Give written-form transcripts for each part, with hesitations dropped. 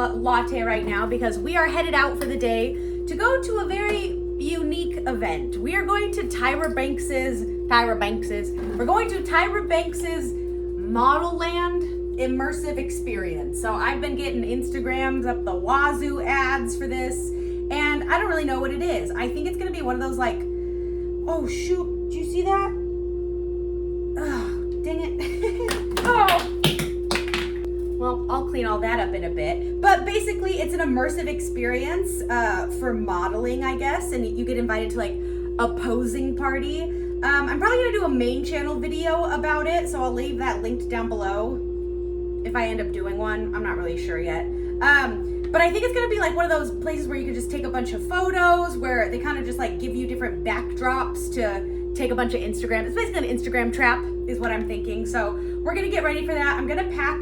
latte right now because we are headed out for the day to go to a very unique event. We are going to Tyra Banks's, we're going to Tyra Banks's ModelLand immersive experience. So I've been getting Instagrams up the wazoo ads for this, and I don't really know what it is. I think it's gonna be one of those like, oh shoot, did you see that? Oh, dang it. Oh. Well, I'll clean all that up in a bit. But basically, it's an immersive experience for modeling, I guess, and you get invited to like a posing party. I'm probably gonna do a main channel video about it, so I'll leave that linked down below if I end up doing one. I'm not really sure yet. But I think it's gonna be like one of those places where you can just take a bunch of photos, where they kind of just like give you different backdrops to take a bunch of Instagram. It's basically an Instagram trap is what I'm thinking. So we're gonna get ready for that. I'm gonna pack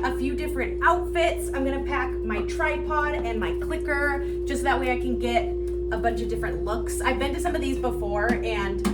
a few different outfits. I'm gonna pack my tripod and my clicker, just that way I can get a bunch of different looks. I've been to some of these before, and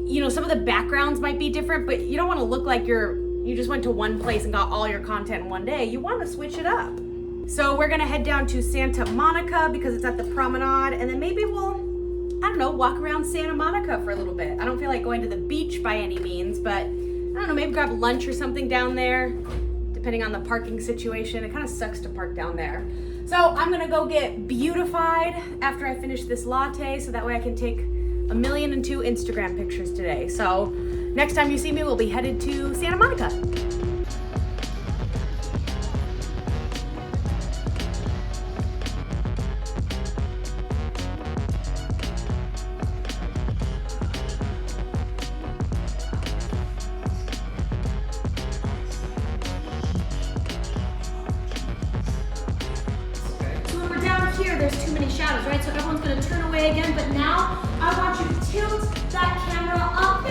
you know, some of the backgrounds might be different, but you don't wanna look like you just went to one place and got all your content in one day. You wanna switch it up. So we're gonna head down to Santa Monica because it's at the promenade, and then maybe we'll, I don't know, walk around Santa Monica for a little bit. I don't feel like going to the beach by any means, but I don't know, maybe grab lunch or something down there, depending on the parking situation. It kind of sucks to park down there. So I'm gonna go get beautified after I finish this latte, so that way I can take 1,000,002 Instagram pictures today. So next time you see me, we'll be headed to Santa Monica. There's too many shadows, right? So everyone's gonna turn away again, but now I want you to tilt that camera up.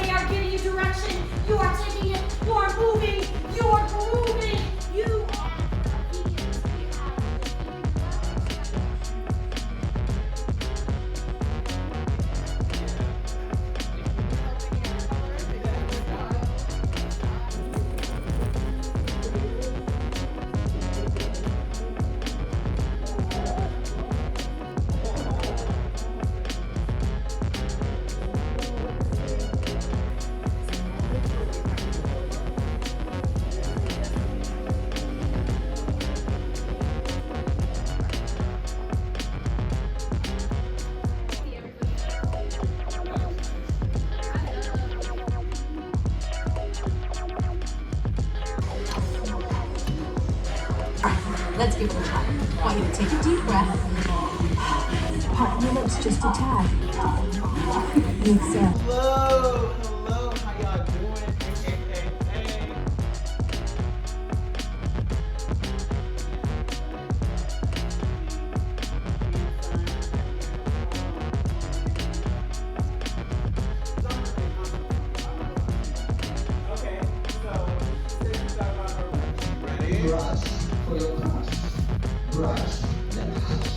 They are giving you direction. You are taking it. You are moving. You are moving. You are. Let's give it a try. I want you to take a deep breath. Pop your lips just a tad. And exhale. Hello, how y'all doing? Hey. Okay, so ready? Brush for your brush. Brush, then hush.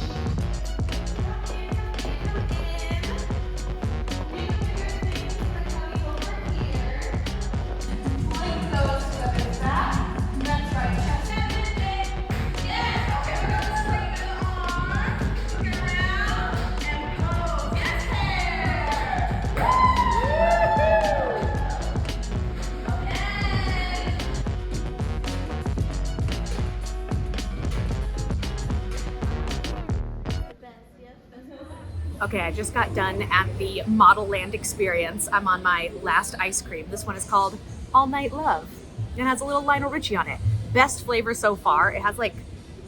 Okay, I just got done at the ModelLand experience. I'm on my last ice cream. This one is called All Night Love. It has a little Lionel Richie on it. Best flavor so far. It has like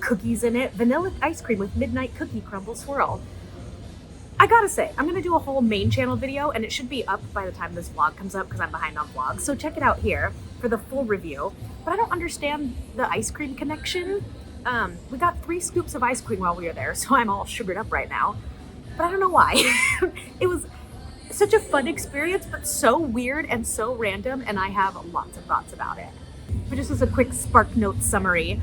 cookies in it. Vanilla ice cream with midnight cookie crumble swirl. I gotta say, I'm gonna do a whole main channel video, and it should be up by the time this vlog comes up because I'm behind on vlogs. So check it out here for the full review. But I don't understand the ice cream connection. We got 3 scoops of ice cream while we were there, so I'm all sugared up right now. But I don't know why. It was such a fun experience, but so weird and so random, and I have lots of thoughts about it. But just as a quick Spark Notes summary,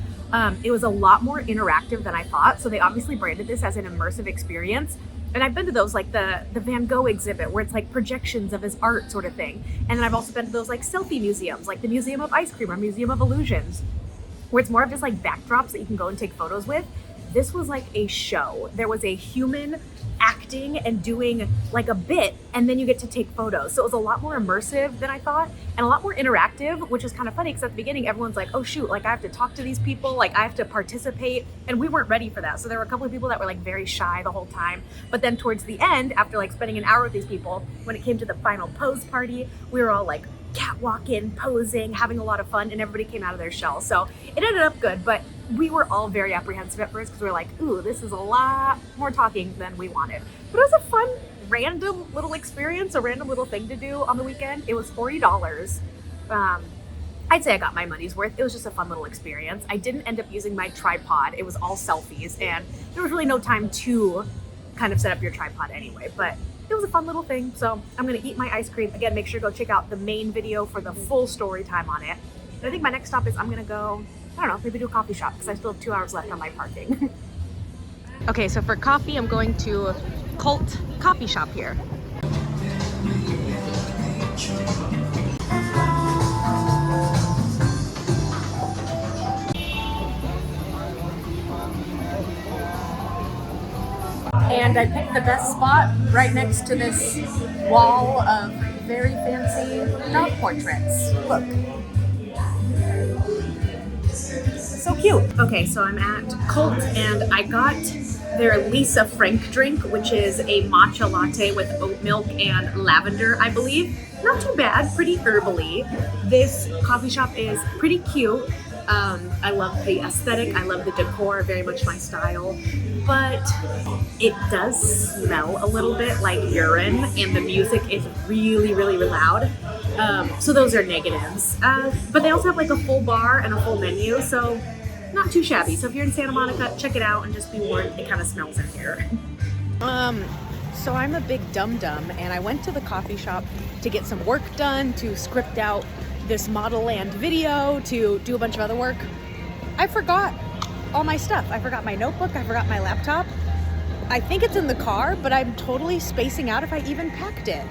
it was a lot more interactive than I thought. So they obviously branded this as an immersive experience, And I've been to those, like the Van Gogh exhibit where it's like projections of his art sort of thing. And then I've also been to those like selfie museums, like the Museum of Ice Cream or Museum of Illusions, where it's more of just like backdrops that you can go and take photos with. This was like a show. There was a human acting and doing like a bit, and then you get to take photos. So it was a lot more immersive than I thought, and a lot more interactive, which is kind of funny because at the beginning everyone's like, oh shoot, like I have to talk to these people, like I have to participate, and we weren't ready for that. So there were a couple of people that were like very shy the whole time, but then towards the end, after like spending an hour with these people, when it came to the final pose party, we were all like catwalking, posing, having a lot of fun, and everybody came out of their shell. So it ended up good, but we were all very apprehensive at first because we were like, ooh, this is a lot more talking than we wanted. But it was a fun, random little experience, a random little thing to do on the weekend. It was $40. I'd say I got my money's worth. It was just a fun little experience. I didn't end up using my tripod. It was all selfies, and there was really no time to kind of set up your tripod anyway, but it was a fun little thing. So I'm gonna eat my ice cream. Again, make sure to go check out the main video for the full story time on it. And I think my next stop is I'm gonna go, I don't know, maybe do a coffee shop because I still have 2 hours left on my parking. Okay, so for coffee, I'm going to Cult Coffee Shop here. And I picked the best spot right next to this wall of very fancy dog portraits. Look. So cute. Okay, so I'm at Cult and I got their Lisa Frank drink, which is a matcha latte with oat milk and lavender, I believe. Not too bad, pretty herbally. This coffee shop is pretty cute. I love the aesthetic, I love the decor, very much my style, but it does smell a little bit like urine and the music is really, really loud. So those are negatives. But they also have like a full bar and a full menu, so not too shabby. So if you're in Santa Monica, check it out and just be warned, it kind of smells in here. So I'm a big dum-dum and I went to the coffee shop to get some work done, to script out this ModelLand video, to do a bunch of other work. I forgot all my stuff. I forgot my notebook, I forgot my laptop. I think it's in the car, but I'm totally spacing out if I even packed it.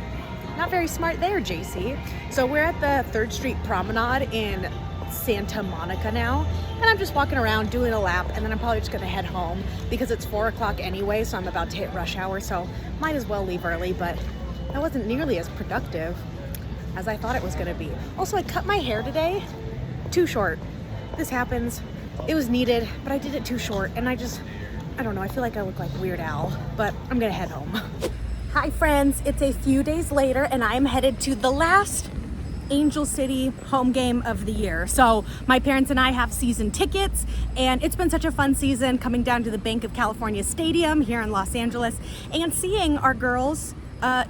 Not very smart there, Jacy. So we're at the 3rd Street Promenade in Santa Monica now, and I'm just walking around doing a lap, and then I'm probably just gonna head home because it's 4 o'clock anyway, so I'm about to hit rush hour, so might as well leave early, but that wasn't nearly as productive as I thought it was gonna be. Also, I cut my hair today too short. This happens. It was needed, but I did it too short, and I don't know, I feel like I look like Weird Al, but I'm gonna head home. Hi friends, it's a few days later, and I'm headed to the last Angel City home game of the year. So my parents and I have season tickets, and it's been such a fun season coming down to the Bank of California Stadium here in Los Angeles and seeing our girls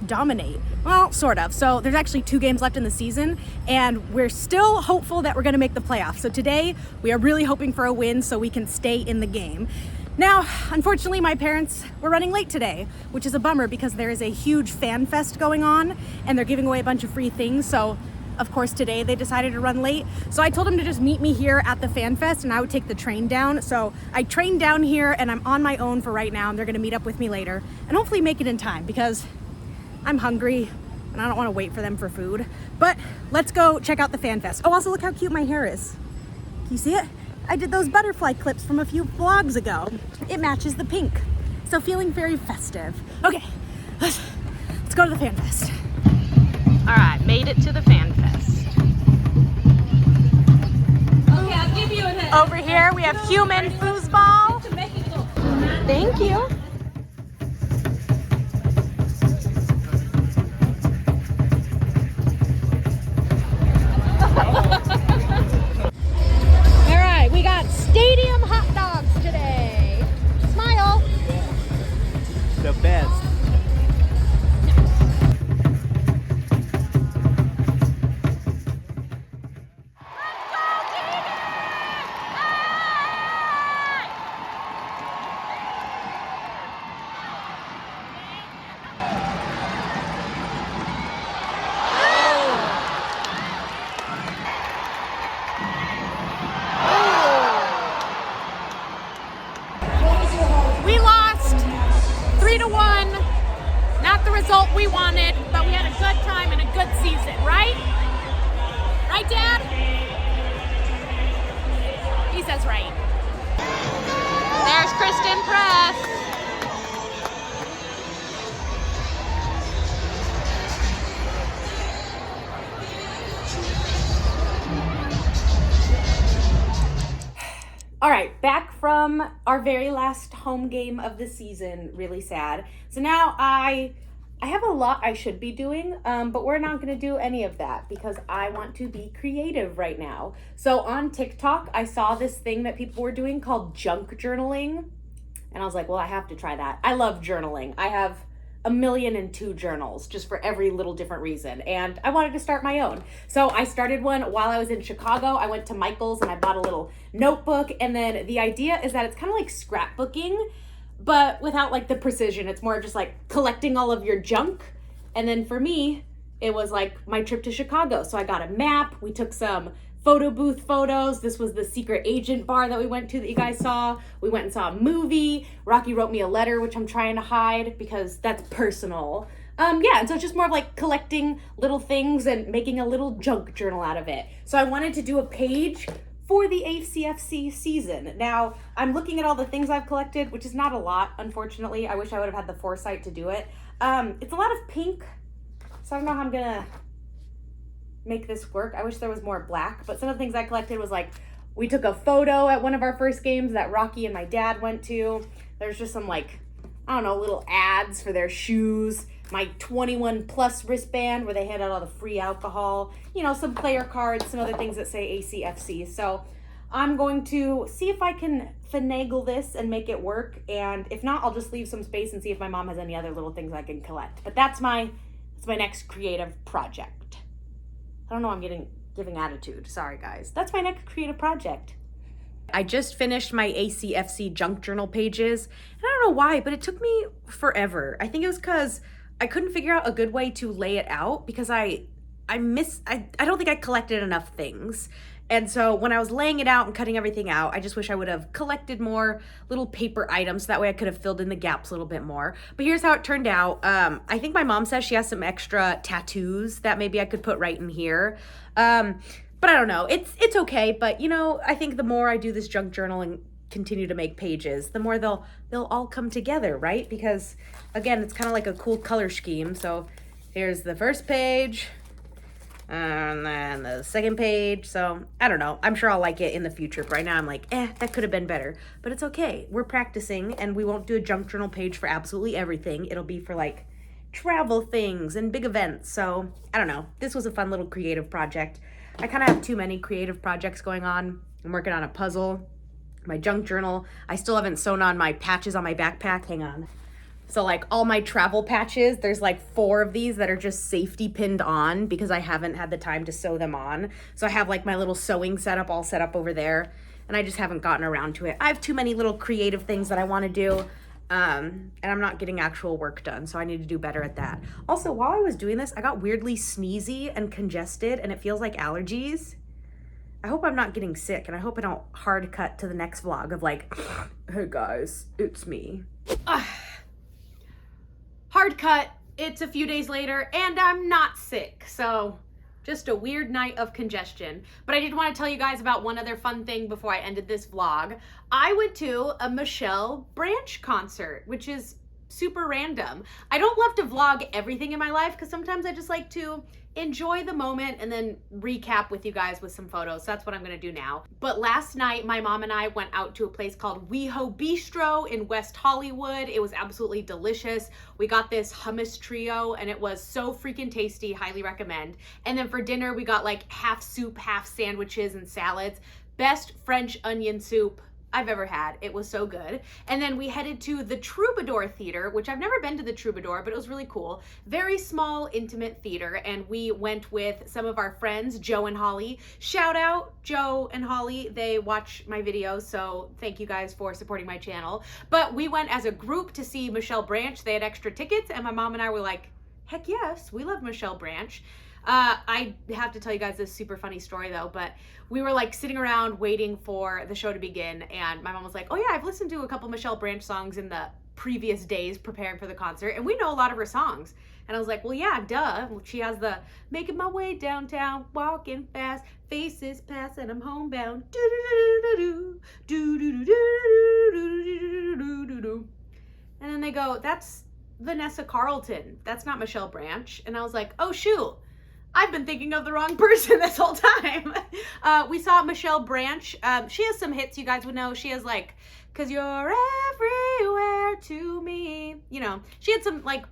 dominate. Well, sort of. So there's actually 2 games left in the season, and we're still hopeful that we're going to make the playoffs. So today we are really hoping for a win so we can stay in the game. Now, unfortunately, my parents were running late today, which is a bummer because there is a huge fan fest going on and they're giving away a bunch of free things. So of course today they decided to run late. So I told them to just meet me here at the fan fest and I would take the train down. So I trained down here and I'm on my own for right now, and they're gonna meet up with me later and hopefully make it in time because I'm hungry and I don't wanna wait for them for food. But let's go check out the fan fest. Oh, also look how cute my hair is. Can you see it? I did those butterfly clips from a few vlogs ago. It matches the pink. So feeling very festive. Okay, let's go to the fan fest. All right, made it to the fan fest. Okay, I'll give you a hit. Over here we have human foosball. Thank you. All right, we got stadium hot dogs today. Smile. The best. we wanted, but we had a good time and a good season, right? Right, Dad? He says right. There's Kristen Press. All right, back from our very last home game of the season. Really sad. So now I have a lot I should be doing, but we're not going to do any of that because I want to be creative right now. So on TikTok, I saw this thing that people were doing called junk journaling, and I was like, well, I have to try that. I love journaling. I have 1,000,002 journals just for every little different reason, and I wanted to start my own. So I started one while I was in Chicago. I went to Michael's and I bought a little notebook, and then the idea is that it's kind of like scrapbooking, but without like the precision. It's more just like collecting all of your junk. And then for me, it was like my trip to Chicago. So I got a map. We took some photo booth photos. This was the secret agent bar that we went to that you guys saw. We went and saw a movie. Rocky wrote me a letter, which I'm trying to hide because that's personal. Yeah, and so it's just more of like collecting little things and making a little junk journal out of it. So I wanted to do a page for the ACFC season. Now, I'm looking at all the things I've collected, which is not a lot, unfortunately. I wish I would have had the foresight to do it. It's a lot of pink, so I don't know how I'm gonna make this work. I wish there was more black, but some of the things I collected was like, we took a photo at one of our first games that Rocky and my dad went to. There's just some like, I don't know, little ads for their shoes, my 21 plus wristband where they hand out all the free alcohol, you know, some player cards, some other things that say ACFC. So I'm going to see if I can finagle this and make it work. And if not, I'll just leave some space and see if my mom has any other little things I can collect. But that's my next creative project. I don't know, I'm giving attitude. Sorry, guys. That's my next creative project. I just finished my ACFC junk journal pages. And I don't know why, but it took me forever. I think it was because I couldn't figure out a good way to lay it out because I don't think I collected enough things. And so when I was laying it out and cutting everything out, I just wish I would have collected more little paper items. So that way I could have filled in the gaps a little bit more. But here's how it turned out. I think my mom says she has some extra tattoos that maybe I could put right in here. But I don't know. It's okay. But, you know, I think the more I do this junk journal and continue to make pages, the more they'll all come together, right? Because, again, it's kind of like a cool color scheme. So here's the first page. And then the second page. So I don't know. I'm sure I'll like it in the future. But right now I'm like, that could have been better. But it's okay. We're practicing and we won't do a junk journal page for absolutely everything. It'll be for like travel things and big events. So I don't know. This was a fun little creative project. I kind of have too many creative projects going on. I'm working on a puzzle, my junk journal. I still haven't sewn on my patches on my backpack. Hang on. So like all my travel patches, there's like 4 of these that are just safety pinned on because I haven't had the time to sew them on. So I have like my little sewing setup all set up over there and I just haven't gotten around to it. I have too many little creative things that I want to do and I'm not getting actual work done. So I need to do better at that. Also, while I was doing this, I got weirdly sneezy and congested and it feels like allergies. I hope I'm not getting sick and I hope I don't hard cut to the next vlog of like, hey guys, it's me. Hard cut, it's a few days later and I'm not sick, so just a weird night of congestion. But I did want to tell you guys about one other fun thing before I ended this vlog. I went to a Michelle Branch concert, which is super random. I don't love to vlog everything in my life because sometimes I just like to enjoy the moment and then recap with you guys with some photos. So that's what I'm gonna do now. But last night, my mom and I went out to a place called WeHo Bistro in West Hollywood. It was absolutely delicious. We got this hummus trio and it was so freaking tasty, highly recommend. And then for dinner, we got like half soup, half sandwiches and salads. Best French onion soup I've ever had. It was so good. And then we headed to the Troubadour Theater, which I've never been to the Troubadour, but it was really cool. Very small, intimate theater. And we went with some of our friends, Joe and Holly. Shout out Joe and Holly. They watch my videos, so thank you guys for supporting my channel. But we went as a group to see Michelle Branch. They had extra tickets and my mom and I were like, heck yes, we love Michelle Branch. I have to tell you guys this super funny story though, but we were like sitting around waiting for the show to begin and my mom was like, oh yeah, I've listened to a couple Michelle Branch songs in the previous days preparing for the concert, and we know a lot of her songs. And I was like, well, yeah, duh. She has the making my way downtown, walking fast, faces pass, and I'm homebound. And then they go, that's Vanessa Carlton. That's not Michelle Branch. And I was like, oh, shoot. I've been thinking of the wrong person this whole time. We saw Michelle Branch. She has some hits you guys would know. She has like, 'cause you're everywhere to me. You know, she had some like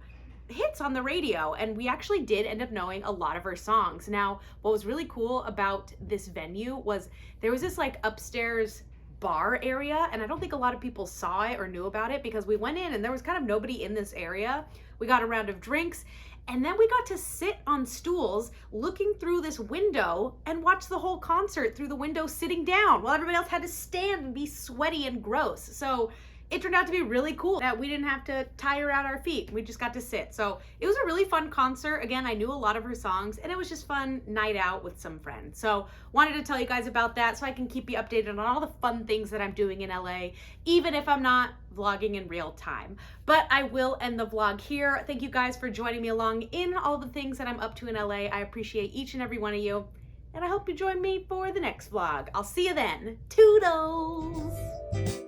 hits on the radio, and we actually did end up knowing a lot of her songs. Now, what was really cool about this venue was there was this like upstairs bar area, and I don't think a lot of people saw it or knew about it because we went in and there was kind of nobody in this area. We got a round of drinks, and then we got to sit on stools looking through this window and watch the whole concert through the window sitting down while everybody else had to stand and be sweaty and gross. So it turned out to be really cool that we didn't have to tire out our feet. We just got to sit. So it was a really fun concert. Again, I knew a lot of her songs, and it was just fun night out with some friends. So wanted to tell you guys about that so I can keep you updated on all the fun things that I'm doing in LA, even if I'm not vlogging in real time. But I will end the vlog here. Thank you guys for joining me along in all the things that I'm up to in LA. I appreciate each and every one of you, and I hope you join me for the next vlog. I'll see you then. Toodles!